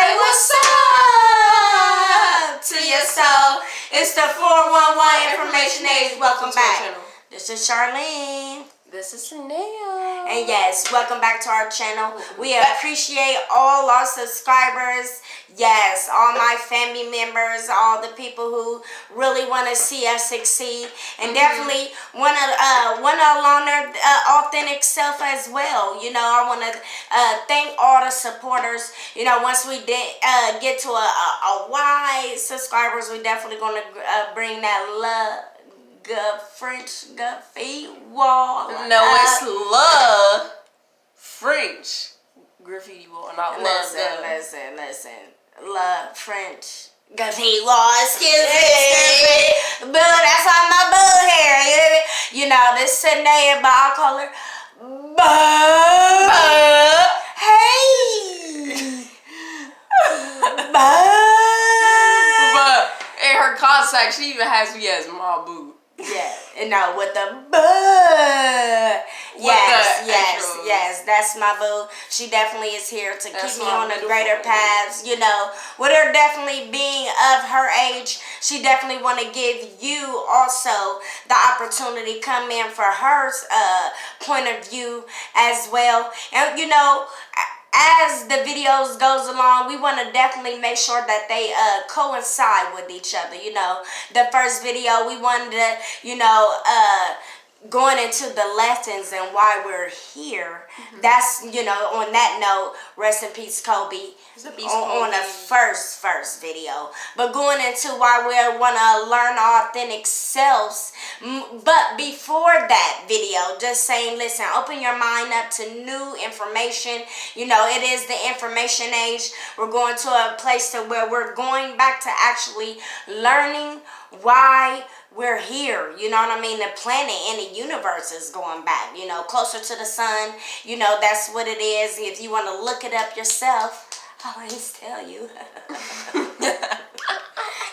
Say what's up to your soul. It's the 411 Information Age. Welcome back. This is Charlene. This is Shania. And yes, welcome back to our channel. We appreciate all our subscribers. Yes, all my family members, all the people who really want to see us succeed, and definitely want to learn their authentic self as well. You know, I want to thank all the supporters. You know, once we get to a wide subscribers, we definitely going to bring that love. French graffiti wall. No, it's love French graffiti wall, not listen. Love French graffiti wall. Excuse me. Boo, that's on my boo hair. You know, this Shania, but I'll call her Boo. Hey. Boo. But in her contact, she even has me as my boo. Yeah, and now with the boo. Yes, that's my boo. She definitely is here to keep me on the greater paths, you know. With her definitely being of her age, she definitely want to give you also the opportunity to come in for her point of view as well. And, you know, as the videos goes along, we want to definitely make sure that they coincide with each other. You know, the first video we wanted to, you know, going into the lessons and why we're here. That's, you know, on that note, rest in peace, Kobe. On the first video, but going into why we want to learn our authentic selves. But before that video, just saying, listen, open your mind up to new information. You know, it is the information age. We're going to a place to where we're going back to actually learning why we're here. You know what I mean? The planet and the universe is going back, you know, closer to the sun. You know, that's what it is. If you want to look it up yourself, I always tell you.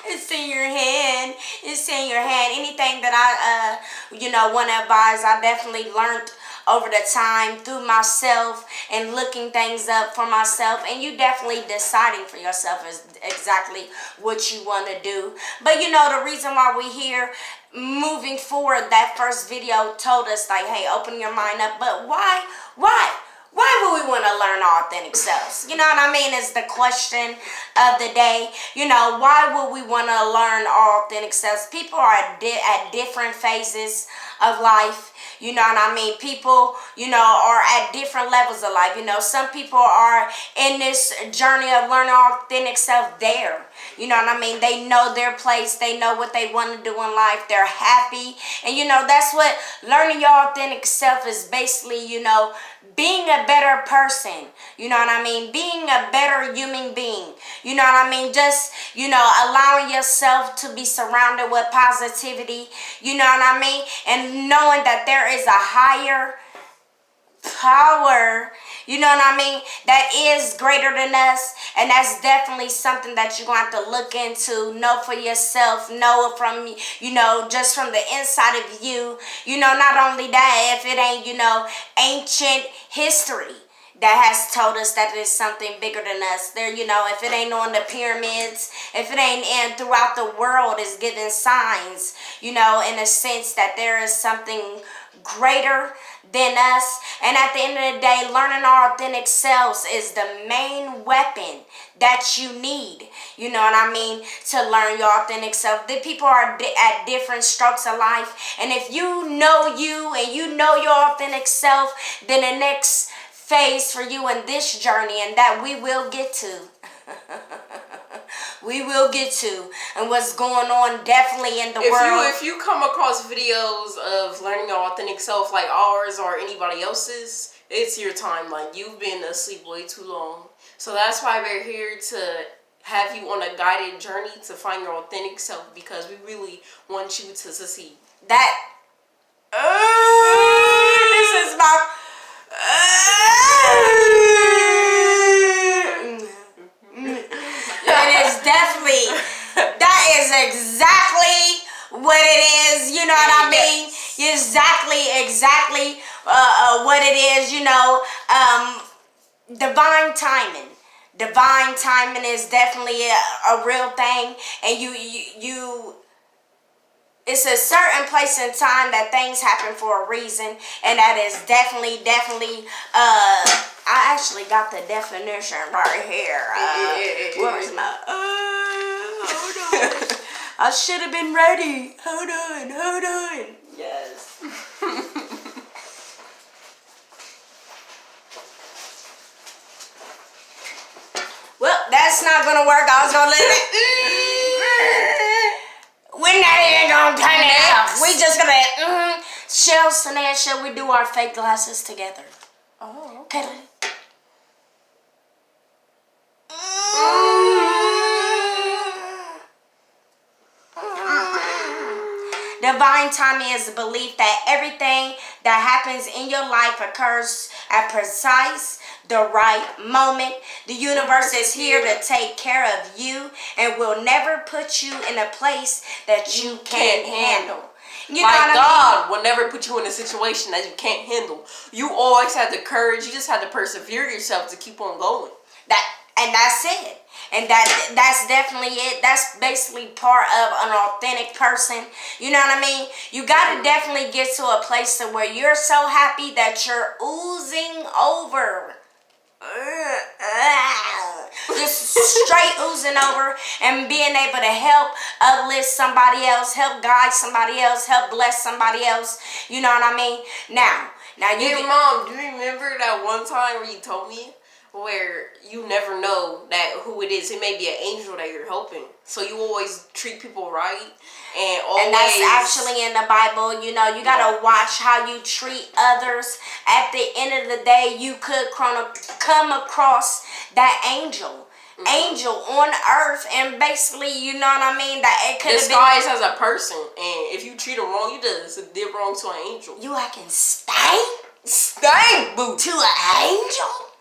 It's in your hand. It's in your hand. Anything that I, you know, want to advise, I definitely learned over the time through myself and looking things up for myself, and you definitely deciding for yourself is exactly what you want to do. But you know, the reason why we here moving forward, that first video told us like, hey, open your mind up. But why would we want to learn our authentic selves? You know what I mean? Is the question of the day. You know, why would we want to learn our authentic selves? People are at different phases of life. You know what I mean? People, you know, are at different levels of life. You know, some people are in this journey of learning our authentic self there. You know what I mean? They know their place. They know what they want to do in life. They're happy. And, you know, that's what learning your authentic self is basically, you know, being a better person. You know what I mean? Being a better human being. You know what I mean? Just, you know, allowing yourself to be surrounded with positivity. You know what I mean? And knowing that there is a higher power, you know what I mean, that is greater than us. And that's definitely something that you're going to have to look into, know for yourself, know it from, you know, just from the inside of you. You know, not only that, if it ain't, you know, ancient history that has told us that there's something bigger than us. There, you know, if it ain't on the pyramids, if it ain't in throughout the world, is giving signs, you know, in a sense that there is something greater than us. And at the end of the day, learning our authentic selves is the main weapon that you need, you know what I mean, to learn your authentic self. The people are at different strokes of life, and if you know you and you know your authentic self, then the next phase for you in this journey, and that we will get to and what's going on definitely in the world. If you come across videos of learning your authentic self like ours or anybody else's, it's your time. Like, you've been asleep way too long. So that's why we're here to have you on a guided journey to find your authentic self, because we really want you to succeed. That this is my it is definitely, that is exactly what it is, you know what I mean? Exactly what it is, you know, divine timing. divine timing is definitely a real thing, and you it's a certain place in time that things happen for a reason, and that is definitely I actually got the definition right here. Where's my hold on. I should have been ready. Hold on. Yes. Well, that's not gonna work. I was gonna let it. We're not even gonna turn it off. We just gonna. Shall we do our fake glasses together? Oh, Okay. Divine timing is the belief that everything that happens in your life occurs at the right moment. The universe is here to take care of you and will never put you in a place that you can't handle. You know what God will never put you in a situation that you can't handle. You always have the courage. You just have to persevere yourself to keep on going. That's it. And that's definitely it. That's basically part of an authentic person. You know what I mean? You got to definitely get to a place to where you're so happy that you're oozing over. Just straight oozing over, and being able to help uplift somebody else, help guide somebody else, help bless somebody else. You know what I mean? Now you Mom, do you remember that one time where you told me where you never know that who it is? It may be an angel that you're helping, so you always treat people right, and that's actually in the Bible. You know, you gotta watch how you treat others. At the end of the day, you could come across that angel on earth, and basically, you know what I mean, that it could have been disguised as a person, and if you treat them wrong, you did wrong to an angel. You can stank boo to an angel.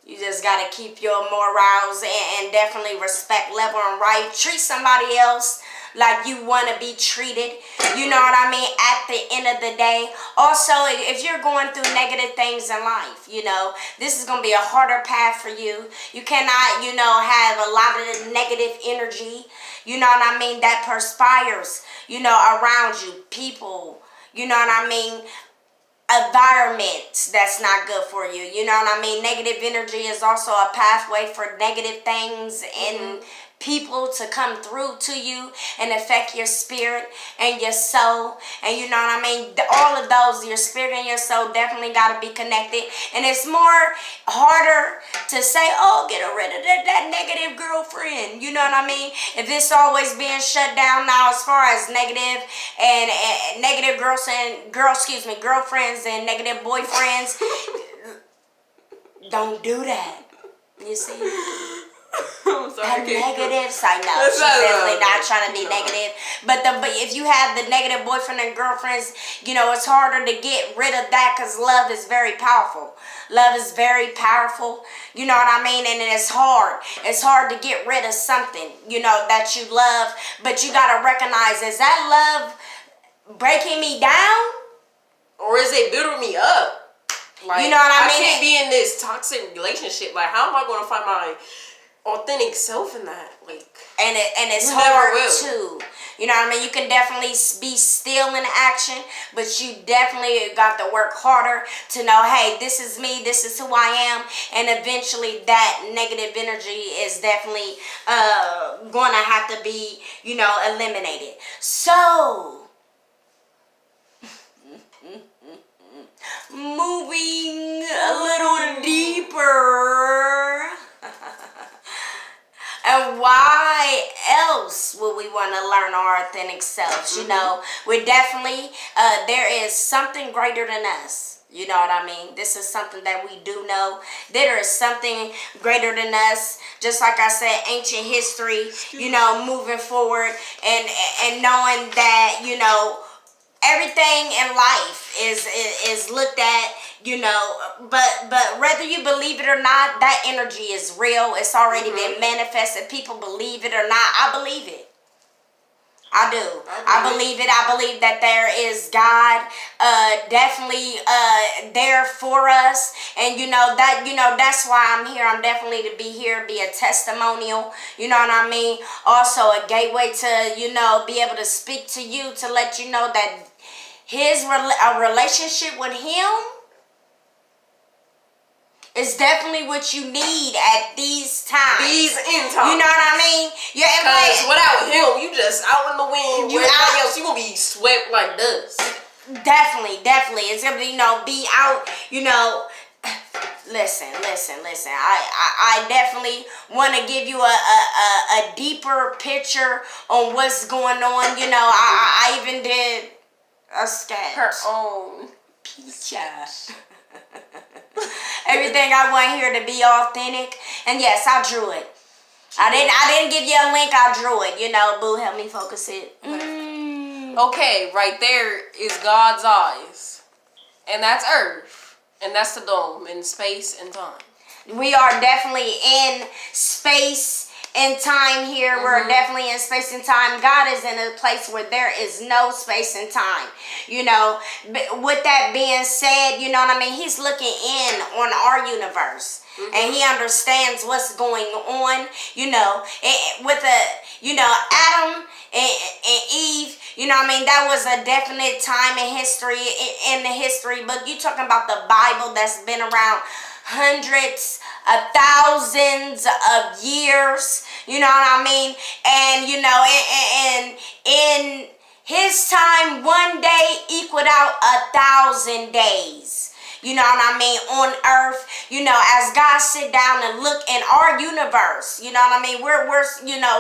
You just gotta keep your morals and definitely respect level and right. Treat somebody else like you want to be treated. You know what I mean? At the end of the day. Also, if you're going through negative things in life, you know, this is going to be a harder path for you. You cannot, you know, have a lot of negative energy, you know what I mean, that perspires, you know, around you. People, you know what I mean, environment that's not good for you. You know what I mean? Negative energy is also a pathway for negative things and people to come through to you and affect your spirit and your soul. And you know what I mean? All of those, your spirit and your soul definitely got to be connected. And it's more harder to say, oh, get rid of that negative girlfriend. You know what I mean? If it's always being shut down now as far as negative and negative girlfriends and negative boyfriends, don't do that. You see? I'm sorry. Negative side. No, she's definitely not trying to be negative. But if you have the negative boyfriend and girlfriends, you know, it's harder to get rid of that because love is very powerful. Love is very powerful. You know what I mean? And it's hard. It's hard to get rid of something, you know, that you love. But you got to recognize, is that love breaking me down? Or is it building me up? Like, you know what I mean? I can't be in this toxic relationship. Like, how am I going to find my authentic self in that? Like, and it's hard too. You know what I mean? You can definitely be still in action, but you definitely got to work harder to know, hey, this is me, this is who I am, and eventually that negative energy is definitely going to have to be, you know, eliminated. So, moving a little deeper. And why else would we want to learn our authentic selves? You know, we're definitely, there is something greater than us. You know what I mean? This is something that we do know. There is something greater than us. Just like I said, ancient history, you know, moving forward and knowing that, you know, everything in life is looked at, you know, but whether you believe it or not, that energy is real. It's already been manifested. People believe it or not. I believe it. I do. I believe it. I believe that there is God definitely there for us. And that's why I'm here. I'm definitely to be here, be a testimonial. You know what I mean? Also a gateway to, be able to speak to you, to let you know that a relationship with him is definitely what you need at these times. These end times. You know what I mean? Yeah, because without him, you just out in the wind. Everybody else, you gonna be swept like dust. Definitely. It's gonna be out. Listen. I definitely want to give you a deeper picture on what's going on. I even did a sketch. Her own picture. Everything I want here to be authentic, and yes, I drew it. I didn't give you a link. I drew it. Boo, help me focus it. Okay, right there is God's eyes, and that's Earth, and that's the dome in space and time. We are definitely in space and time here. Mm-hmm. We're definitely in space and time. God is in a place where there is no space and time. With that being said, you know what I mean? He's looking in on our universe. Mm-hmm. And he understands what's going on, with Adam and Eve, that was a definite time in history, in the history book. You talking about the Bible that's been around hundreds of thousands of years, you know what I mean? And in his time, one day equaled out 1,000 days. You know what I mean? On earth, as God sit down and look in our universe, you know what I mean? We're in a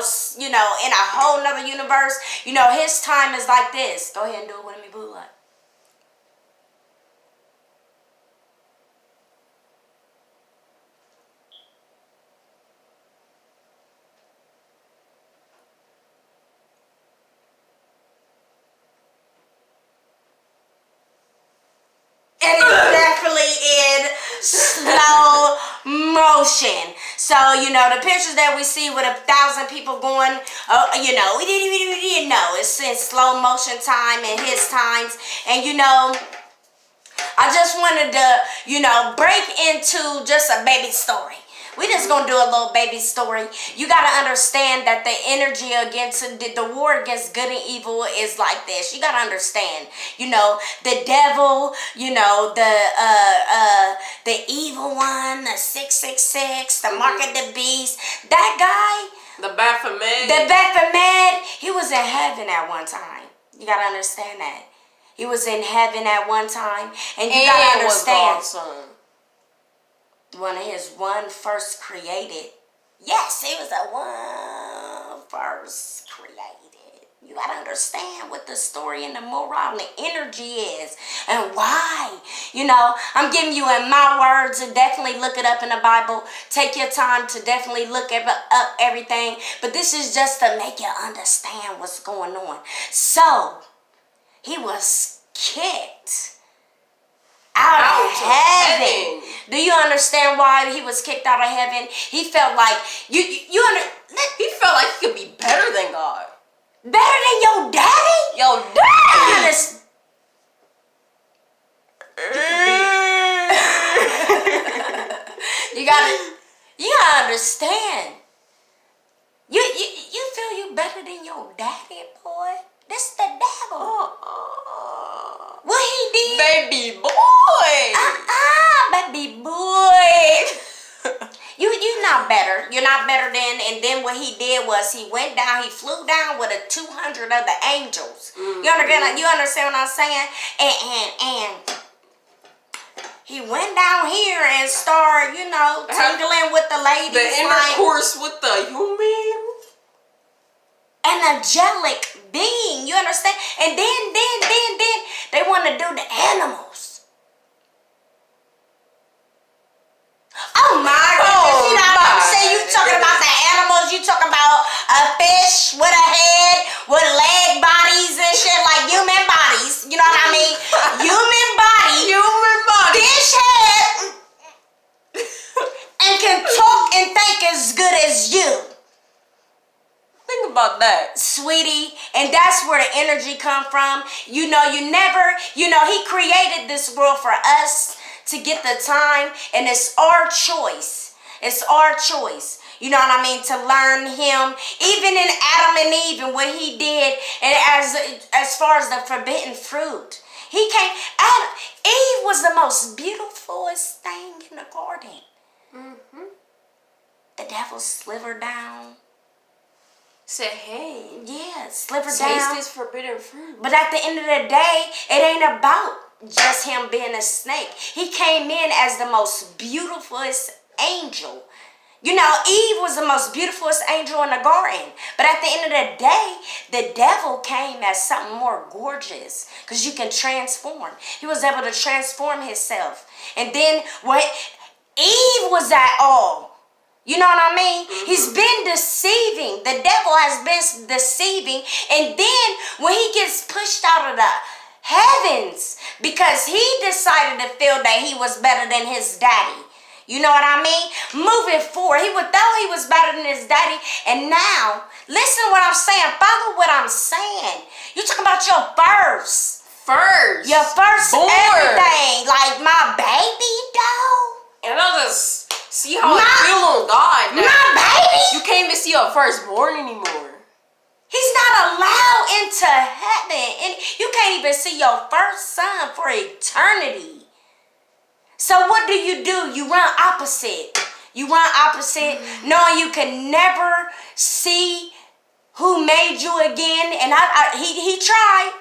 whole nother universe. His time is like this. Go ahead and do it with me, boo. Like. It is definitely in slow motion. So, the pictures that we see with 1,000 people going, we didn't know. It's in slow motion time and his times. And, I just wanted to, break into just a baby story. We just gonna do a little baby story. You gotta understand that the energy against the war against good and evil is like this. You gotta understand, the devil, the evil one, the 666, the mark of the beast. That guy, the Baphomet. He was in heaven at one time. You gotta understand that. He was in heaven at one time, and you gotta understand. Was God's son. One of his first created. Yes, he was the one first created. You gotta understand what the story and the moral and the energy is and why. I'm giving you in my words, and definitely look it up in the Bible. Take your time to definitely look up everything. But this is just to make you understand what's going on. So, he was kicked out of heaven. Do you understand why he was kicked out of heaven? He felt like he felt like he could be better than God. Better than your daddy? Your daddy. You gotta understand. You feel you better than your daddy, boy? This the devil. What he did? Baby boy. Baby boy. You're not better. You're not better than. And then what he did was he went down. He flew down with 200 of the angels. Mm-hmm. You understand what I'm saying? And he went down here and started, tingling with the ladies. The intercourse with the human. An angelic being, you understand? And then they want to do the animals. Oh my goodness! You talking about the animals? You talking about a fish with a head, with leg bodies and shit, like human bodies? You know what I mean? Human body, fish head, and can talk and think as good as you. Think about that? Sweetie, and that's where the energy come from. You know, he created this world for us to get the time, and it's our choice. It's our choice. You know what I mean? To learn him. Even in Adam and Eve and what he did, and as far as the forbidden fruit. Eve was the most beautifulest thing in the garden. Mm-hmm. The devil slivered down. Said, hey. Yeah, slivered taste down. this forbidden fruit. But at the end of the day, it ain't about just him being a snake. He came in as the most beautifulest angel. You know, Eve was the most beautifulest angel in the garden. But at the end of the day, the devil came as something more gorgeous. Because you can transform. He was able to transform himself. And then what Eve was at all. You know what I mean? Mm-hmm. He's been deceiving. The devil has been deceiving. And then when he gets pushed out of the heavens, because he decided to feel that he was better than his daddy. You know what I mean? Moving forward, he would thought he was better than his daddy. And now, listen to what I'm saying. Follow what I'm saying. You talking about your first. Your first born. Everything. Like my baby, though. And I'll just see how I feel on God now. My baby. You can't even see your firstborn anymore. He's not allowed into heaven. And you can't even see your first son for eternity. So what do? You run opposite. Knowing you can never see who made you again. And he tried.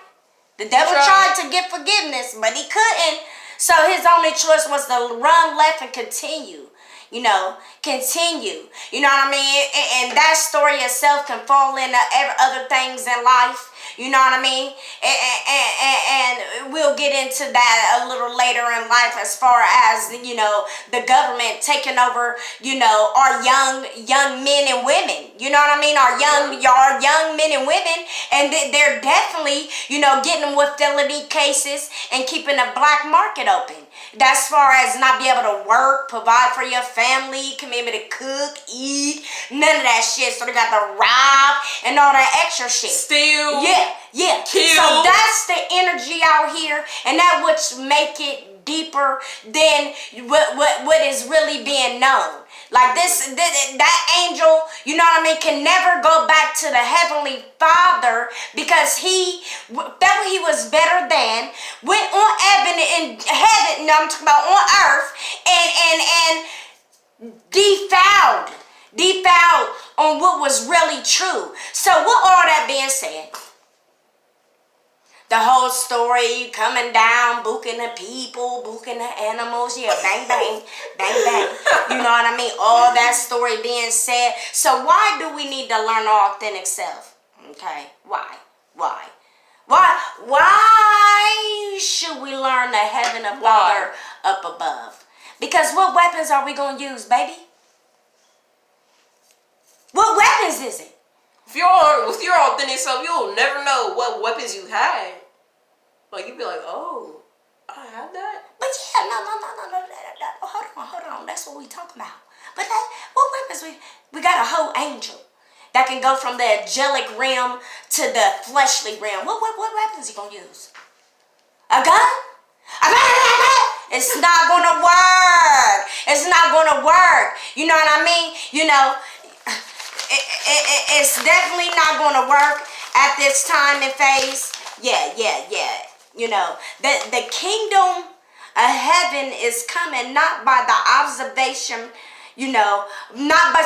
The devil tried to get forgiveness, but he couldn't. So his only choice was to run left and continue. You know, continue. You know what I mean? And that story itself can fall into other things in life. You know what I mean? And we'll get into that a little later in life as far as, you know, the government taking over, you know, our young men and women. You know what I mean? Our young men and women. And they're definitely, you know, getting them with felony cases and keeping the black market open. That's far as not be able to work, provide for your family, come able to cook, eat, none of that shit. So they got to rob and all that extra shit. Steal. Yeah. Kill. So that's the energy out here, and that would make it deeper than what is really being known. Like that angel, you know what I mean, can never go back to the Heavenly Father because he was better than, went on heaven, no, I'm talking about on earth, and defiled on what was really true. So with all that being said, the whole story, coming down, booking the people, booking the animals, yeah, bang, bang, bang, bang. You know what I mean? All that story being said. So why do we need to learn our authentic self? Okay, why? Why should we learn the heaven of Father up above? Because what weapons are we going to use, baby? What weapons is it? With your authentic self, you'll never know what weapons you had. Like, you'd be like, oh, I had that? But yeah, no. Hold on. That's what we talking about. But what weapons we got a whole angel that can go from the angelic realm to the fleshly realm. What weapons you gonna use? A gun? It's not gonna work. It's not gonna work. You know what I mean? You know, it's definitely not gonna work at this time and phase. Yeah. You know, the kingdom of heaven is coming not by the observation, you know, not by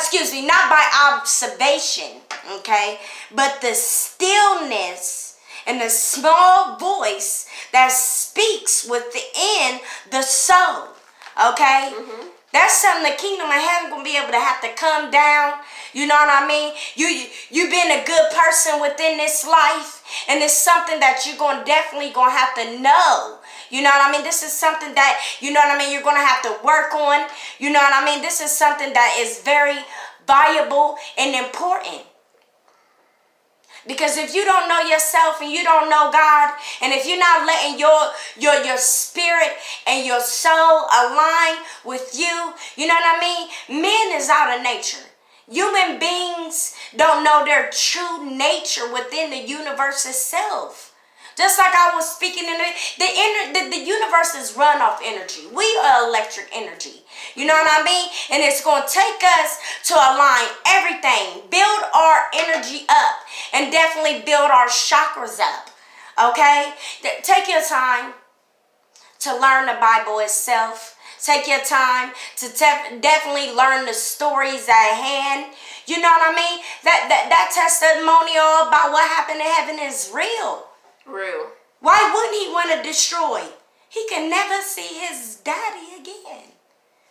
observation, okay, but the stillness and the small voice that speaks within the soul, okay? Mm-hmm. That's something the kingdom of heaven gonna be able to have to come down. You know what I mean? You been a good person within this life, and it's something that you're definitely gonna have to know. You know what I mean? This is something that, you know what I mean, you're gonna have to work on. You know what I mean? This is something that is very valuable and important. Because if you don't know yourself and you don't know God, and if you're not letting your spirit and your soul align with you, you know what I mean? Man is out of nature. Human beings don't know their true nature within the universe itself. Just like I was speaking in the universe is run off energy. We are electric energy. You know what I mean? And it's going to take us to align everything, build our energy up, and definitely build our chakras up. Okay? Take your time to learn the Bible itself. Take your time to definitely learn the stories at hand. You know what I mean? That testimonial about what happened in heaven is real. Real. Why wouldn't he want to destroy? He can never see his daddy again.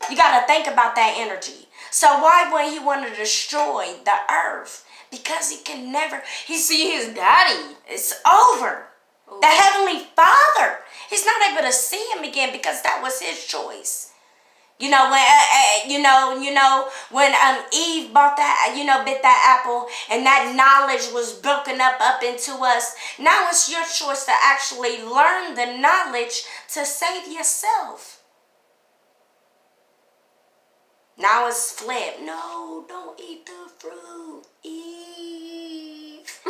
You got to think about that energy. So why wouldn't he want to destroy the earth? Because he can never. He see his daddy. It's over. The Heavenly Father. He's not able to see him again because that was his choice. You know when Eve bought that, bit that apple, and that knowledge was broken up into us. Now it's your choice to actually learn the knowledge to save yourself. Now it's flipped. No, don't eat the fruit, Eve.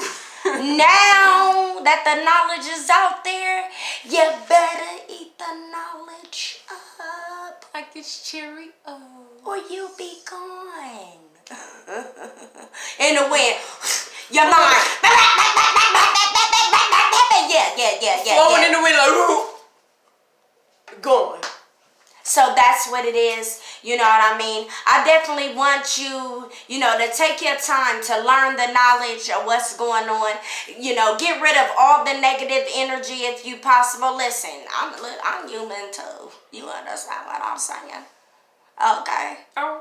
Now that the knowledge is out there, you better eat the knowledge up. Like it's cherry. Or you'll be gone. In the wind. Your mind. Yeah. Flowing in the wind like gone. So that's what it is. You know what I mean? I definitely want you, to take your time to learn the knowledge of what's going on. Get rid of all the negative energy if you possible. Listen, I'm human too. You understand what I'm saying? Okay. I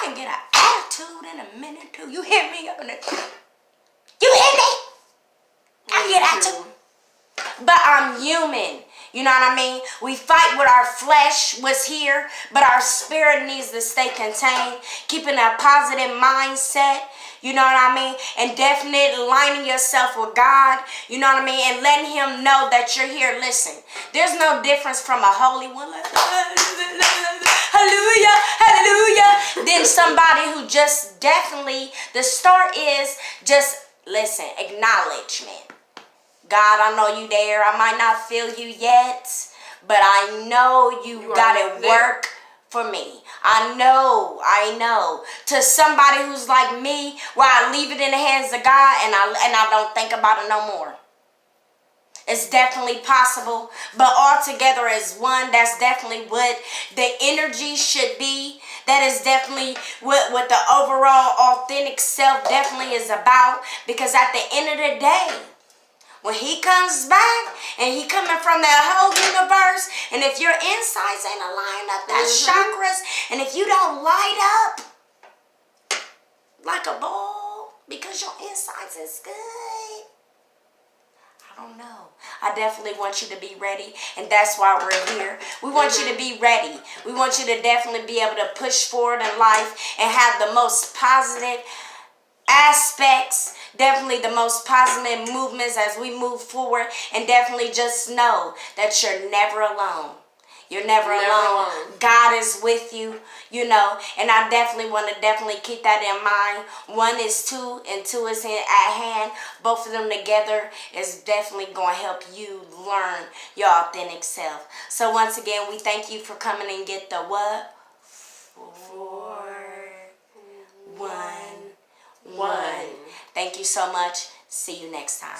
can get an attitude in a minute too. You hear me? You hear me? I get attitude. But I'm human. You know what I mean? We fight with our flesh was here, but our spirit needs to stay contained, keeping a positive mindset. You know what I mean? And definitely aligning yourself with God. You know what I mean? And letting him know that you're here. Listen, there's no difference from a holy one, like, hallelujah, hallelujah, than somebody who just definitely, the start is just, listen, acknowledgement. God, I know you there. I might not feel you yet, but I know you got it work for me. I know. To somebody who's like me, where I leave it in the hands of God and I don't think about it no more. It's definitely possible, but all together as one. That's definitely what the energy should be. That is definitely what the overall authentic self definitely is about. Because at the end of the day, when he comes back and he coming from that whole universe, and if your insides ain't aligned up, that chakras, and if you don't light up like a ball because your insides is good, I don't know. I definitely want you to be ready, and that's why we're here. We want you to be ready. We want you to definitely be able to push forward in life and have the most positive aspects, definitely the most positive movements as we move forward, and definitely just know that you're never alone. You're never alone. God is with you, and I definitely want to definitely keep that in mind. 1 is 2 and 2 is at hand. Both of them together is definitely going to help you learn your authentic self. So once again, we thank you for coming and get the what? 4, 1. Thank you so much. See you next time.